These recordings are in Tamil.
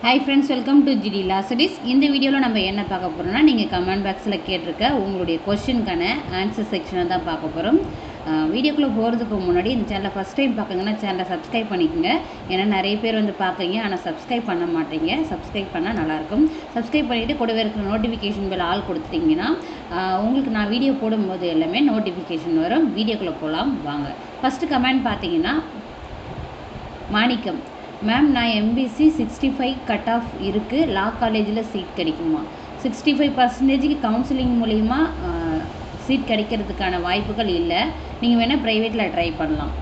Hi friends, welcome to GD Law Studies. இந்த வீடியோவில் நம்ம என்ன பார்க்க போகிறோம்னா நீங்கள் கமெண்ட் பாக்ஸில் கேட்டிருக்க உங்களுடைய கொஸ்டினுக்கான ஆன்சர் செக்ஷனை தான் பார்க்க போகிறோம். வீடியோக்குள்ளே போகிறதுக்கு முன்னாடி இந்த சேனலை ஃபஸ்ட் டைம் பார்க்குங்கன்னா சேனலை சப்ஸ்கிரைப் பண்ணிக்கோங்க. ஏன்னா நிறைய பேர் வந்து பார்க்குறீங்க ஆனால் சப்ஸ்கிரைப் பண்ண மாட்டீங்க. சப்ஸ்கிரைப் பண்ணால் நல்லாயிருக்கும். சப்ஸ்கிரைப் பண்ணிவிட்டு கூடவே இருக்கிற நோட்டிஃபிகேஷன் பெல் ஆல் கொடுத்துட்டிங்கன்னா உங்களுக்கு நான் வீடியோ போடும்போது எல்லாமே நோட்டிஃபிகேஷன் வரும். வீடியோக்குள்ளே போகலாம் வாங்க. ஃபஸ்ட்டு கமெண்ட் பார்த்தீங்கன்னா மாணிக்கம், மேம் நான் எம்பிசி 65 கட் ஆஃப் இருக்குது, லா காலேஜில் சீட் கிடைக்குமா? 65% கவுன்சிலிங் மூலிமா சீட் கிடைக்கிறதுக்கான வாய்ப்புகள் இல்லை. நீங்கள் வேணால் ப்ரைவேட்டில் ட்ரை பண்ணலாம்.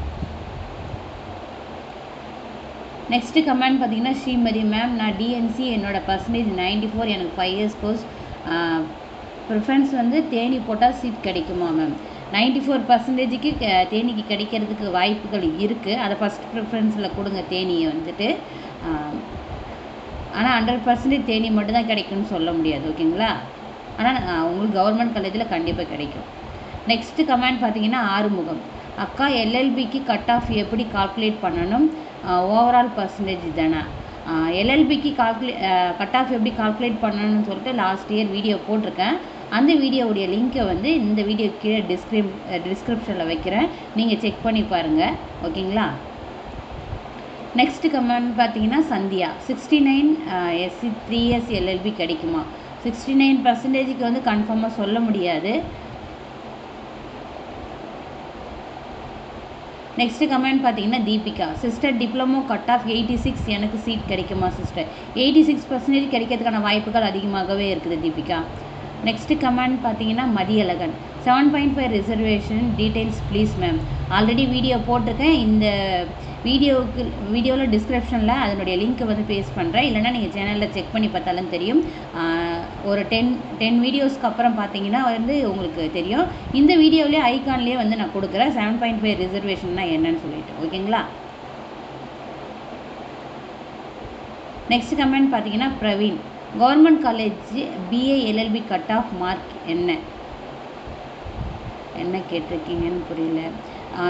நெக்ஸ்ட்டு கமெண்ட் பார்த்தீங்கன்னா ஸ்ரீமதி, மேம் நான் டிஎன்சி என்னோட பர்சன்டேஜ் 94, எனக்கு 5 இயர்ஸ் கோர்ஸ் ப்ரிஃபரன்ஸ் வந்து தேனி போட்டால் சீட் கிடைக்குமா மேம்? 94%க்கு தேனிக்கு கிடைக்கிறதுக்கு வாய்ப்புகள் இருக்குது. அதை ஃபஸ்ட் ப்ரிஃபரன்ஸில் கொடுங்க தேனியை வந்துட்டு. ஆனால் 100% தேனி மட்டும்தான் கிடைக்கும்னு சொல்ல முடியாது, ஓகேங்களா? ஆனால் உங்களுக்கு கவர்மெண்ட் காலேஜில் கண்டிப்பாக கிடைக்கும். நெக்ஸ்ட்டு கமெண்ட் பார்த்தீங்கன்னா ஆறுமுகம், அக்கா எல்எல்பிக்கு கட் ஆஃப் எப்படி கால்குலேட் பண்ணணும்? ஓவரால் பர்சன்டேஜ் தானே. எல்எல்பிக்கு கட் ஆஃப் எப்படி கால்குலேட் பண்ணணும்னு சொல்லிட்டு லாஸ்ட் இயர் வீடியோ போட்டிருக்கேன். அந்த வீடியோவுடைய லிங்க்கை வந்து இந்த வீடியோ கீழே டிஸ்கிரிப்ஷனில் வைக்கிறேன், நீங்கள் செக் பண்ணி பாருங்கள், ஓகேங்களா? நெக்ஸ்ட்டு கமெண்ட் பார்த்தீங்கன்னா சந்தியா, 69 எஸ்சி 3 இயர்ஸ் எல்எல்பி கிடைக்குமா? 69%க்கு வந்து கன்ஃபார்மாக சொல்ல முடியாது. நெக்ஸ்ட்டு கமெண்ட் பார்த்தீங்கன்னா Deepika, sister diploma cut off 86, எனக்கு சீட் கிடைக்குமா சிஸ்டர்? 86% கிடைக்கிறதுக்கான வாய்ப்புகள் அதிகமாகவே இருக்குது தீபிகா. நெக்ஸ்ட்டு கமெண்ட் பார்த்தீங்கன்னா Mathiyazhagan, 7.5 reservation details please ma'am. Already video போட்டிருக்கேன். இந்த வீடியோவில் டிஸ்கிரிப்ஷனில் அதனுடைய லிங்க்கை வந்து பேஸ்ட் பண்ணுறேன். இல்லைனா நீங்கள் சேனலில் செக் பண்ணி பார்த்தாலும் தெரியும். ஒரு 10 வீடியோஸ்க்கு அப்புறம் பார்த்தீங்கன்னா வந்து உங்களுக்கு தெரியும். இந்த வீடியோவிலே ஐகான்லேயே வந்து நான் கொடுக்குறேன் 7.5 ரிசர்வேஷன்னா என்னன்னு சொல்லிட்டு, ஓகேங்களா? நெக்ஸ்ட் கமெண்ட் பார்த்தீங்கன்னா Praveen, government college BA LLB cut off mark என்ன கேட்டிருக்கீங்கன்னு புரியல.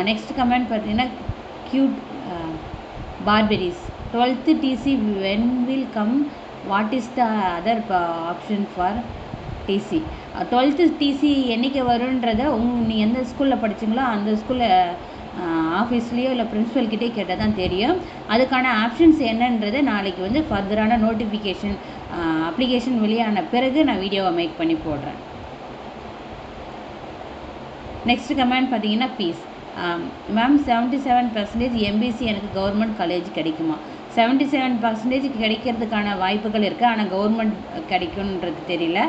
நெக்ஸ்ட் கமெண்ட் பார்த்தீங்கன்னா cute barberries, 12th TC when will come, what is the other option for TC? 12th TC என்றைக்கு வருன்றதை நீ எந்த ஸ்கூலில் படிச்சிங்களோ அந்த ஸ்கூலில் ஆஃபீஸ்லேயோ இல்லை பிரின்ஸிபல்கிட்டே கேட்டால் தான் தெரியும். அதுக்கான ஆப்ஷன்ஸ் என்னன்றதை நாளைக்கு வந்து ஃபர்தரான நோட்டிஃபிகேஷன் அப்ளிகேஷன் வெளியான பிறகு நான் வீடியோவை மேக் பண்ணி போடுறேன். நெக்ஸ்ட் கமெண்ட் பார்த்தீங்கன்னா பீஸ், மேம் 77% எம்பிசி எனக்கு கவர்மெண்ட் காலேஜ் கிடைக்குமா? 77% கிடைக்கிறதுக்கான வாய்ப்புகள் இருக்குது. ஆனால் கவர்மெண்ட் கிடைக்கும்ன்றது தெரியல,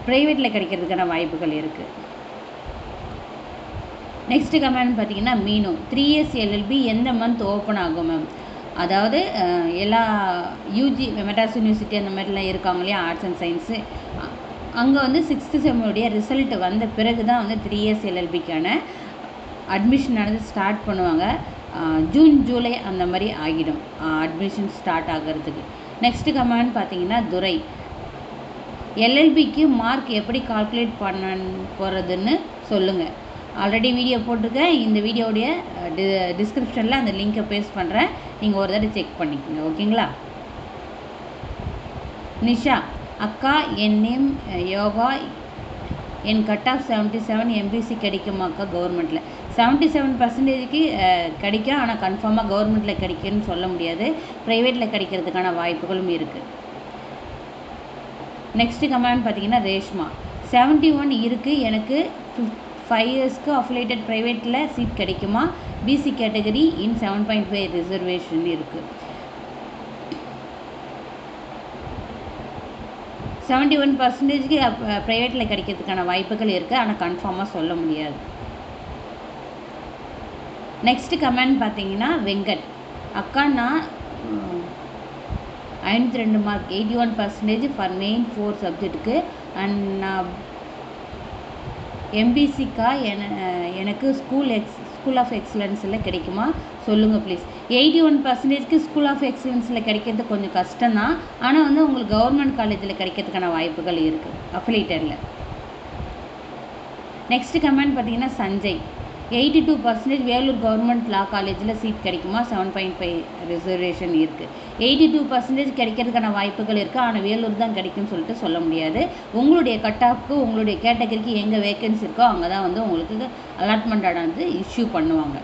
ப்ரைவேட்டில் கிடைக்கிறதுக்கான வாய்ப்புகள் இருக்குது. நெக்ஸ்ட் கமெண்ட் பார்த்தீங்கன்னா மீனு, 3 இயர்ஸ் எல்எல்பி எந்த மந்த் ஓப்பன் ஆகும் மேம்? அதாவது எல்லா யூஜி மெட்ராஸ் யூனிவர்சிட்டி அந்த மாதிரிலாம் இருக்காங்க இல்லையா, ஆர்ட்ஸ் அண்ட் சயின்ஸு, அங்கே வந்து 6th செம்முடைய ரிசல்ட் வந்த பிறகு தான் வந்து 3 இயர்ஸ் எல்எல்பிக்கான அட்மிஷன் நடந்து ஸ்டார்ட் பண்ணுவாங்க. ஜூன் ஜூலை அந்த மாதிரி ஆகிடும் அட்மிஷன் ஸ்டார்ட் ஆகிறதுக்கு. நெக்ஸ்ட்டு கமெண்ட் பார்த்தீங்கன்னா துரை, எல்எல்பிக்கு மார்க் எப்படி கால்குலேட் பண்ண போகிறதுன்னு சொல்லுங்கள். ஆல்ரெடி வீடியோ போட்டிருக்கேன். இந்த வீடியோடைய டிஸ்கிரிப்ஷனில் அந்த லிங்க்கை பேஸ்ட் பண்ணுறேன், நீங்கள் ஒரு தடவை செக் பண்ணிக்கோங்க, ஓகேங்களா? நிஷா, அக்கா என் நேம் யோகா, என் கட் ஆஃப் 77, எம்பிசி கிடைக்குமாக்கா கவர்மெண்ட்டில்? 77%க்கு கிடைக்கும். ஆனால் கன்ஃபார்மாக கவர்மெண்ட்டில் கிடைக்குன்னு சொல்ல முடியாது, ப்ரைவேட்டில் கிடைக்கிறதுக்கான வாய்ப்புகளும் இருக்குது. நெக்ஸ்ட்டு கமெண்ட் பார்த்தீங்கன்னா ரேஷ்மா, 71 இருக்குது, எனக்கு 5 இயர்ஸ்க்கு அஃபிலேட்டட் ப்ரைவேட்டில் சீட் கிடைக்குமா? பிசி கேட்டகரி இன் 7.5 ரிசர்வேஷன் இருக்குது. 71%க்கு ப்ரைவேட்டில் கிடைக்கிறதுக்கான வாய்ப்புகள் இருக்குது. ஆனால் கன்ஃபார்மாக சொல்ல முடியாது. நெக்ஸ்ட்டு கமெண்ட் பார்த்தீங்கன்னா வெங்கட், அக்கா நான் 52 மார்க், 81% ஃபார் மெயின் 4 சப்ஜெக்ட்டுக்கு, அண்ட் நான் எம்பிசிக்கா எனக்கு ஸ்கூல் ஆஃப் எக்ஸலன்ஸில் கிடைக்குமா சொல்லுங்கள் ப்ளீஸ். 81%க்கு ஸ்கூல் ஆஃப் எக்ஸலன்ஸில் கிடைக்கிறது கொஞ்சம் கஷ்டம்தான். ஆனால் வந்து உங்களுக்கு கவர்மெண்ட் காலேஜில் கிடைக்கிறதுக்கான வாய்ப்புகள் இருக்குது அஃபிலேட்டடில். நெக்ஸ்ட் கமெண்ட் பார்த்தீங்கன்னா சஞ்சய், 82% வேலூர் கவர்மெண்ட் லா காலேஜில் சீட் கிடைக்குமா? 7.5 ரிசர்வேஷன் இருக்குது. 82% கிடைக்கிறதுக்கான வாய்ப்புகள் இருக்குது. ஆனால் வேலூர் தான் கிடைக்கும்னு சொல்லிட்டு சொல்ல முடியாது. உங்களுடைய கட் ஆஃப்க்கு உங்களுடைய கேட்டகரிக்கு எங்கே வேக்கன்சி இருக்கோ அங்கே தான் வந்து உங்களுக்கு அலாட்மெண்ட் ஆனது இஷ்யூ பண்ணுவாங்க.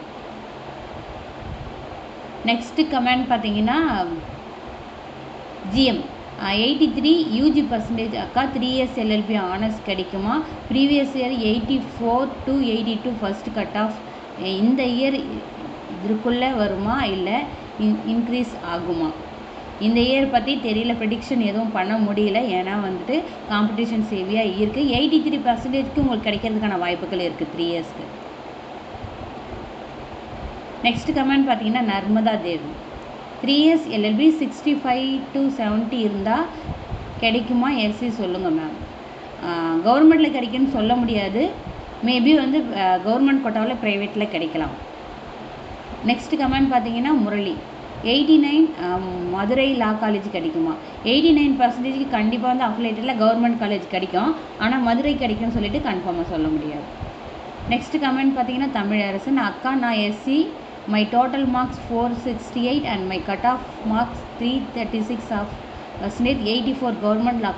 நெக்ஸ்ட்டு கமெண்ட் பார்த்தீங்கன்னா ஜிஎம் 83 யூஜி பர்சன்டேஜ் அக்கா 3 years LLB ஆனர்ஸ் கிடைக்குமா? Previous year 84 to 82 first cut off. இந்த இயர் இதுக்குள்ளே வருமா இல்லை இன்க்ரீஸ் ஆகுமா? இந்த இயர் பற்றி தெரியல, ப்ரெடிக்ஷன் எதுவும் பண்ண முடியல. ஏன்னா வந்துட்டு காம்படிஷன் ஹெவியாக இருக்குது. 83% உங்களுக்கு கிடைக்கிறதுக்கான வாய்ப்புகள் இருக்குது 3 yearsக்கு. நெக்ஸ்ட் கமெண்ட் பார்த்தீங்கன்னா நர்மதா தேவி 3 years LLB 65 to 70 இருந்தால் கிடைக்குமா? எல்சி சொல்லுங்கள் மேம். கவர்மெண்ட்டில் கிடைக்குன்னு சொல்ல முடியாது. மேபி வந்து கவர்மெண்ட் கோட்டாவில் ப்ரைவேட்டில் கிடைக்கலாம். நெக்ஸ்ட் கமெண்ட் பார்த்தீங்கன்னா முரளி 89 மதுரை லா காலேஜ் கிடைக்குமா? 89% கண்டிப்பாக வந்து அஃபிலேட்டடில் கவர்மெண்ட் காலேஜ் கிடைக்கும். ஆனால் மதுரை கிடைக்கும்னு சொல்லிட்டு கன்ஃபார்மாக சொல்ல முடியாது. நெக்ஸ்ட் கமெண்ட் பார்த்தீங்கன்னா தமிழரசன் அக்கா நான் SC my total marks 468 and my cutoff marks 336 of percentage 84 government law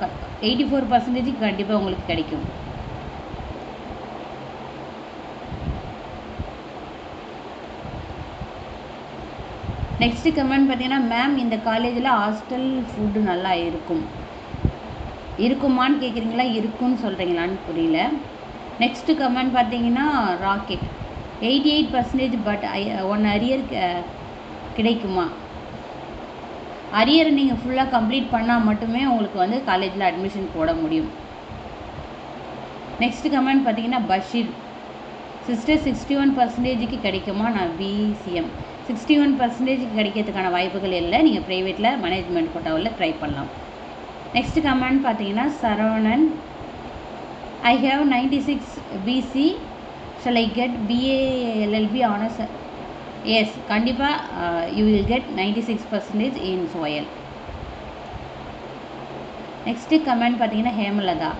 84% கண்டிப்பாக உங்களுக்கு கிடைக்கும். நெக்ஸ்ட் கமெண்ட் பார்த்தீங்கன்னா மேம் இந்த காலேஜில் ஹாஸ்டல் ஃபுட்டு நல்லா இருக்குமான்னு கேட்குறீங்களா, இருக்குன்னு சொல்கிறீங்களான்னு புரியல. நெக்ஸ்ட்டு கமெண்ட் பார்த்தீங்கன்னா ராக்கெட் 88% பட் 1 அரியர் கிடைக்குமா? அரியரை நீங்கள் ஃபுல்லாக கம்ப்ளீட் பண்ணால் மட்டுமே உங்களுக்கு வந்து காலேஜில் அட்மிஷன் போட முடியும். நெக்ஸ்ட் கமெண்ட் பார்த்தீங்கன்னா பஷீர் சிஸ்டர் 61% கிடைக்குமா? நான் பிசிஎம் 61% கிடைக்கிறதுக்கான வாய்ப்புகள் இல்லை. நீங்கள் ப்ரைவேட்டில் மேனேஜ்மெண்ட் கோட்டாவில் ட்ரை பண்ணலாம். நெக்ஸ்ட் கமெண்ட் பார்த்தீங்கன்னா Saravanan I have 96 PC shall I get BA LLB honors? Yes, கண்டிப்பாக you will get 96% in soil. Next comment பார்த்தீங்கன்னா ஹேமலதா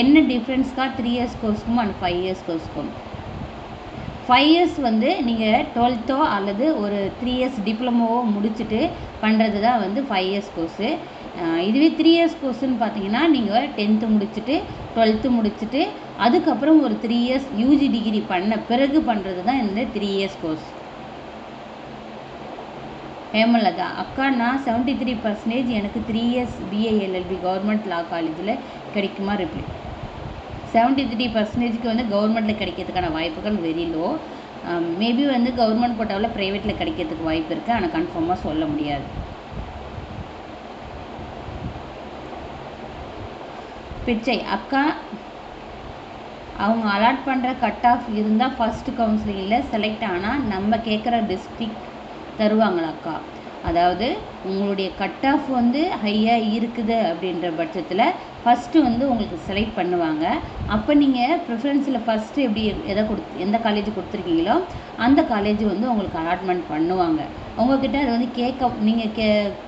என்ன டிஃப்ரென்ஸ்க்கா 3 years கோர்ஸ்க்கும் அண்ட் 5 years கோர்ஸ்க்கும்? 5 years வந்து நீங்கள் 12th அல்லது ஒரு 3 years டிப்ளமோவோ முடிச்சுட்டு பண்ணுறது தான் வந்து 5 years கோர்ஸு. இதுவே 3 years கோர்ஸுன்னு பார்த்தீங்கன்னா நீங்கள் 10th முடிச்சுட்டு 12th முடிச்சுட்டு அதுக்கப்புறம் ஒரு 3 years யூஜி டிகிரி பண்ண பிறகு பண்ணுறது தான் இந்த 3 years கோர்ஸ். ஹேமலதா அக்கா நான் 73% எனக்கு 3 years BA LLB கவர்மெண்ட் லா காலேஜில் கிடைக்குமா? ரிப்ளை 73%க்கு வந்து கவர்மெண்ட்டில் கிடைக்கிறதுக்கான வாய்ப்புகள் வெரி லோ. மேபி வந்து கவர்மெண்ட் கோட்டாவில் ப்ரைவேட்டில் கிடைக்கிறதுக்கு வாய்ப்பு இருக்குது. ஆனால் கன்ஃபார்மாக சொல்ல முடியாது. பிச்சை அக்கா அவங்க அலாட் பண்ணுற கட் ஆஃப் இருந்தால் ஃபஸ்ட்டு கவுன்சிலிங்கில் செலக்ட் ஆனால் நம்ம கேட்குற டிஸ்ட்ரிக்ட் தருவாங்களாக்கா? அதாவது உங்களுடைய கட் ஆஃப் வந்து ஹையாக இருக்குது அப்படின்ற பட்சத்தில் ஃபஸ்ட்டு வந்து உங்களுக்கு செலக்ட் பண்ணுவாங்க. அப்போ நீங்கள் ப்ரிஃபரன்ஸில் ஃபஸ்ட்டு எந்த காலேஜ் கொடுத்துருக்கீங்களோ அந்த காலேஜ் வந்து உங்களுக்கு அலாட்மெண்ட் பண்ணுவாங்க. உங்கள்கிட்ட அது வந்து நீங்கள்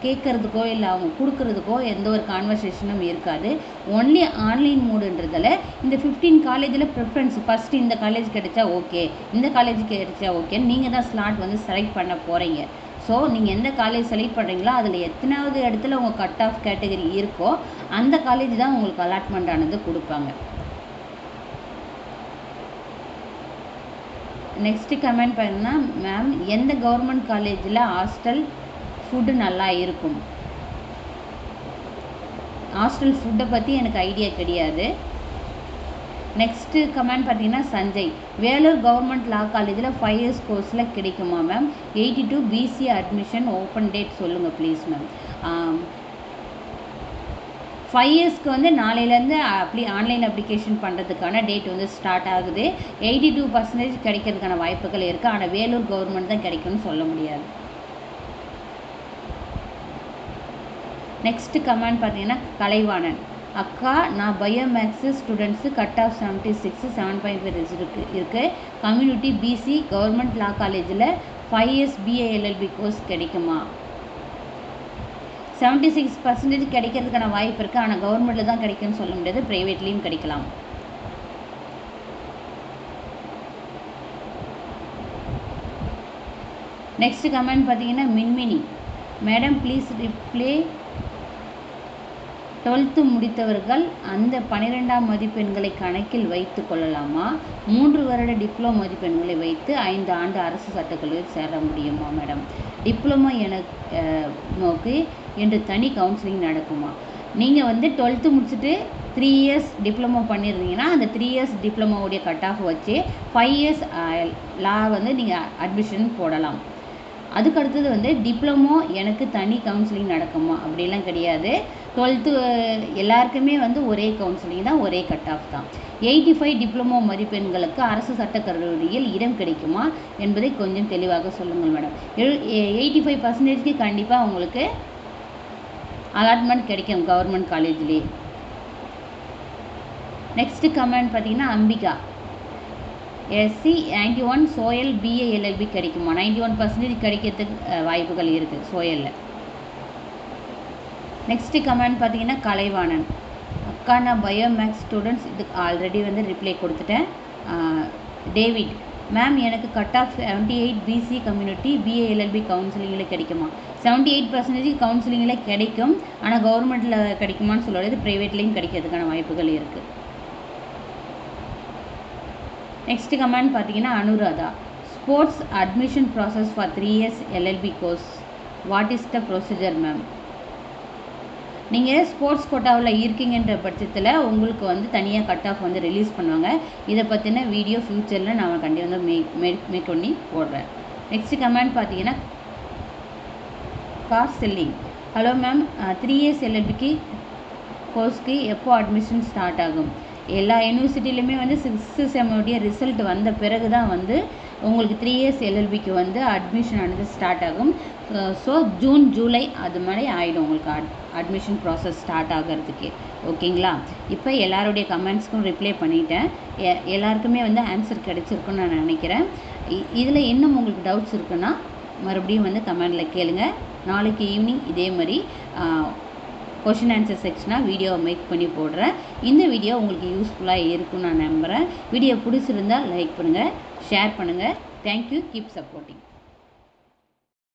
கேட்குறதுக்கோ இல்லை அவங்க கொடுக்குறதுக்கோ எந்த ஒரு கான்வர்சேஷனும் இருக்காது. ஒன்லி ஆன்லைன் மோடுன்றதால இந்த 15 காலேஜில் ப்ரிஃபரன்ஸ் ஃபஸ்ட்டு இந்த காலேஜ் கிடைச்சா ஓகே, இந்த காலேஜ் கிடைச்சா ஓகேன்னு நீங்கள் தான் ஸ்லாட் வந்து செலக்ட் பண்ண போகிறீங்க. ஸோ நீங்கள் எந்த காலேஜ் செலக்ட் பண்ணுறீங்களோ அதில் எத்தனாவது இடத்துல உங்கள் கட் ஆஃப் கேட்டகரி இருக்கோ அந்த காலேஜ் தான் உங்களுக்கு அலாட்மெண்ட் ஆனது கொடுப்பாங்க. நெக்ஸ்ட்டு கமெண்ட் பார்த்தீங்கன்னா மேம் எந்த கவர்மெண்ட் காலேஜில் ஹாஸ்டல் ஃபுட்டு நல்லா இருக்கும்? ஹாஸ்டல் ஃபுட்டை பற்றி எனக்கு ஐடியா கிடையாது. நெக்ஸ்ட்டு கமெண்ட் பார்த்தீங்கன்னா சஞ்சய் வேலூர் கவர்மெண்ட் லா காலேஜில் 5 years கோர்ஸில் கிடைக்குமா ma'am? 82 PC admission open date சொல்லுங்கள் ப்ளீஸ் மேம். 5 yearsக்கு வந்து நாளையிலேருந்து ஆன்லைன் அப்ளிகேஷன் பண்ணுறதுக்கான டேட் வந்து ஸ்டார்ட் ஆகுது. 82% கிடைக்கிறதுக்கான வாய்ப்புகள் இருக்குது. ஆனால் வேலூர் கவர்மெண்ட் தான் கிடைக்கும்னு சொல்ல முடியாது. நெக்ஸ்ட்டு கமெண்ட் பார்த்தீங்கன்னா கலைவாணன் அக்கா நான் பயோமேக்ஸு ஸ்டூடெண்ட்ஸு கட் ஆஃப் 76 7.5 இருக்குது. கம்யூனிட்டி பிசி கவர்மெண்ட் லா காலேஜில் 5 years BA LLB கோர்ஸ் கிடைக்குமா? 76% கிடைக்கிறதுக்கான வாய்ப்பு இருக்குது. ஆனால் கவர்மெண்ட்டில் தான் கிடைக்கும்னு சொல்ல முடியாது, ப்ரைவேட்லேயும் கிடைக்கலாம். நெக்ஸ்ட் கமெண்ட் பார்த்தீங்கன்னா மின்மினி, மேடம் ப்ளீஸ் ரிப்ளே 12th முடித்தவர்கள் அந்த 12ஆம் மதிப்பெண்களை கணக்கில் வைத்து கொள்ளலாமா? 3 வருட டிப்ளமோ மதிப்பெண்களை வைத்து 5 ஆண்டு அரசு சட்டக்கல்லூரியில் சேர முடியுமா மேடம்? டிப்ளமோ எனக்கு என்று தனி கவுன்சிலிங் நடக்குமா? நீங்கள் வந்து 12th முடிச்சுட்டு 3 இயர்ஸ் டிப்ளமோ பண்ணியிருந்தீங்கன்னா அந்த 3 இயர்ஸ் டிப்ளமோவுடைய கட் ஆஃப் வச்சு 5 இயர்ஸ் லா வந்து நீங்கள் அட்மிஷன் போடலாம். அதுக்கு அடுத்தது வந்து டிப்ளமோ எனக்கு தனி கவுன்சிலிங் நடக்குமா? அப்படிலாம் கிடையாது. 12th எல்லாருக்குமே வந்து ஒரே கவுன்சிலிங் தான், ஒரே கட் ஆஃப் தான். 85 டிப்ளமோ மதிப்பெண்களுக்கு அரசு சட்டக்கல்லூரியில் இடம் கிடைக்குமா என்பதை கொஞ்சம் தெளிவாக சொல்லுங்கள் மேடம். 85% கண்டிப்பாக உங்களுக்கு அலாட்மெண்ட் கிடைக்கும் கவர்மெண்ட் காலேஜ்லேயே. நெக்ஸ்ட் கமெண்ட் பார்த்தீங்கன்னா அம்பிகா, எஸ்சி 91 சோயல் பிஏ எல்எல்பி கிடைக்குமா? 91% கிடைக்கிறதுக்கு வாய்ப்புகள் இருக்குது சோயலில். நெக்ஸ்ட் கமெண்ட் பார்த்தீங்கன்னா கலைவாணன், அக்கா நான் பயோமேக்ஸ் ஸ்டூடெண்ட்ஸ், இதுக்கு ஆல்ரெடி வந்து ரிப்ளை கொடுத்துட்டேன். டேவிட், மேம் எனக்கு cut off 78 PC community BA LLB கவுன்சிலிங்கில் கிடைக்குமா? 78% கவுன்சிலிங்கில் கிடைக்கும். ஆனால் கவர்மெண்ட்டில் கிடைக்குமான்னு சொல்லுறது, ப்ரைவேட்லேயும் கிடைக்கிறதுக்கான வாய்ப்புகள் இருக்குது. நெக்ஸ்ட் கமெண்ட் பார்த்தீங்கன்னா Anuradha, sports admission process for 3 years LLB course, what is the procedure ma'am? நீங்கள் ஸ்போர்ட்ஸ் கோட்டாவில் இருக்கீங்கன்ற பட்சத்தில் உங்களுக்கு வந்து தனியாக கட் ஆஃப் வந்து ரிலீஸ் பண்ணுவாங்க. இதை பற்றின வீடியோ ஃப்யூச்சரில் நான் கண்டிப்பாக வந்து மேக் பண்ணி போடுறேன். நெக்ஸ்ட் கமெண்ட் பார்த்தீங்கன்னா car selling, hello ma'am 3 years எல்எல்பிக்கு கோர்ஸ்க்கு எப்போ அட்மிஷன் ஸ்டார்ட் ஆகும்? எல்லா யூனிவர்சிட்டிலையுமே வந்து 6th செம்முடைய ரிசல்ட் வந்த பிறகு தான் வந்து உங்களுக்கு 3 இயர்ஸ் எல்எல்பிக்கு வந்து அட்மிஷன் ஆனது ஸ்டார்ட் ஆகும். ஸோ ஜூன் ஜூலை அது மாதிரி ஆகிடும் உங்களுக்கு அட்மிஷன் ப்ராசஸ் ஸ்டார்ட் ஆகிறதுக்கு. ஓகேங்களா? இப்போ எல்லாருடைய கமெண்ட்ஸ்க்கும் ரிப்ளை பண்ணிட்டேன். எல்லாருக்குமே வந்து ஆன்சர் கிடைச்சிருக்குன்னு நான் நினைக்கிறேன். இதில் இன்னும் உங்களுக்கு டவுட்ஸ் இருக்குன்னா மறுபடியும் வந்து கமெண்டில் கேளுங்க. நாளைக்கு ஈவினிங் இதே மாதிரி கொஷின் ஆன்சர் செக்ஷனாக வீடியோவை மேக் பண்ணி போடுறேன். இந்த வீடியோ உங்களுக்கு யூஸ்ஃபுல்லாக இருக்குன்னு நான் நம்புகிறேன். வீடியோ பிடிச்சிருந்தால் லைக் பண்ணுங்கள், ஷேர் பண்ணுங்கள். Thank you, keep supporting.